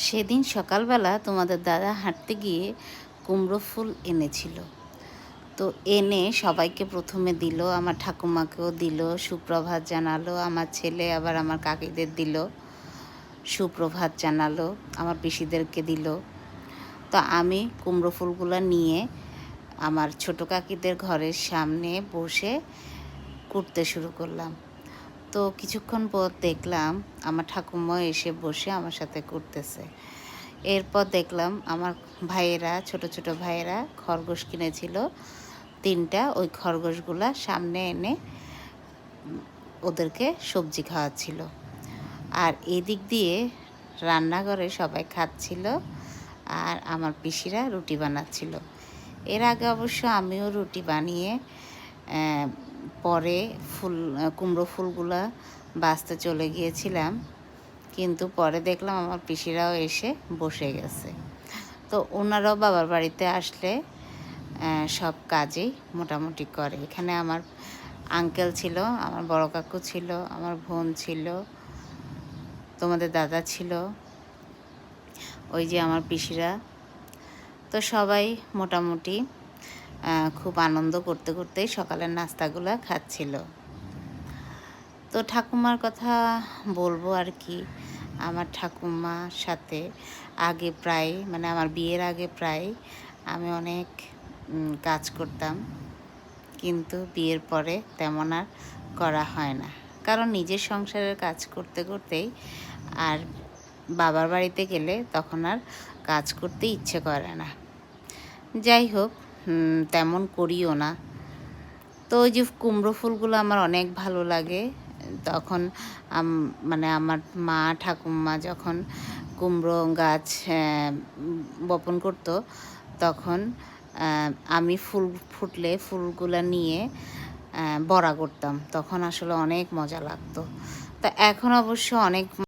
সেদিন সকালবেলা তোমাদের দাদা হাঁটতে গিয়ে কুমড়ো ফুল এনেছিল। তো এনে সবাইকে প্রথমে দিল, আমার ঠাকুমাকেও দিল, সুপ্রভাত জানালো, আমার ছেলে আবার আমার কাকিদের দিল, সুপ্রভাত জানালো, আমার পিসিদেরকে দিল। তো আমি কুমড়ো ফুলগুলো নিয়ে আমার ছোটো কাকিদের ঘরের সামনে বসে কুটতে শুরু করলাম। তো কিছুক্ষণ পর দেখলাম আমার ঠাকুমা এসে বসে আমার সাথে করতেছে। এরপর দেখলাম আমার ভাইয়েরা, ছোট ছোট ভাইয়েরা খরগোশ কিনেছিল 3টা। ওই খরগোশগুলা সামনে এনে ওদেরকে সবজি খাওয়াচ্ছিল। আর এদিক দিয়ে রান্নাঘরে সবাই খাচ্ছিল আর আমার পিসিরা রুটি বানাচ্ছিল। এর আগে অবশ্য আমিও রুটি বানিয়ে পরে কুমড়ো ফুলগুলা বাছতে চলে গিয়েছিলাম, কিন্তু পরে দেখলাম আমার পিসিরাও এসে বসে গেছে। তো ওনারাও বাবার বাড়িতে আসলে সব কাজেই মোটামুটি করে। এখানে আমার আঙ্কেল ছিল, আমার বড় কাকু ছিল, আমার বোন ছিল, তোমাদের দাদা ছিল, ওই যে আমার পিসিরা। তো সবাই মোটামুটি খুব আনন্দ করতে করতেই সকালের নাস্তাগুলো খাচ্ছিল। তো ঠাকুমার কথা বলবো আর কি। আমার ঠাকুমার সাথে আগে প্রায়, মানে আমার বিয়ের আগে প্রায় আমি অনেক কাজ করতাম, কিন্তু বিয়ের পরে তেমন আর করা হয় না, কারণ নিজের সংসারের কাজ করতে করতেই আর বাবার বাড়িতে গেলে তখন আর কাজ করতে ইচ্ছে করে না। যাই হোক, তেমন করিও না। তো ওই যে কুমড়ো ফুলগুলো আমার অনেক ভালো লাগে। তখন মানে আমার মা ঠাকুমা যখন কুমড়ো গাছ বপন করতো, তখন আমি ফুল ফুটলে ফুলগুলো নিয়ে বড়া করতাম। তখন আসলে অনেক মজা লাগতো। তা এখন অবশ্য অনেক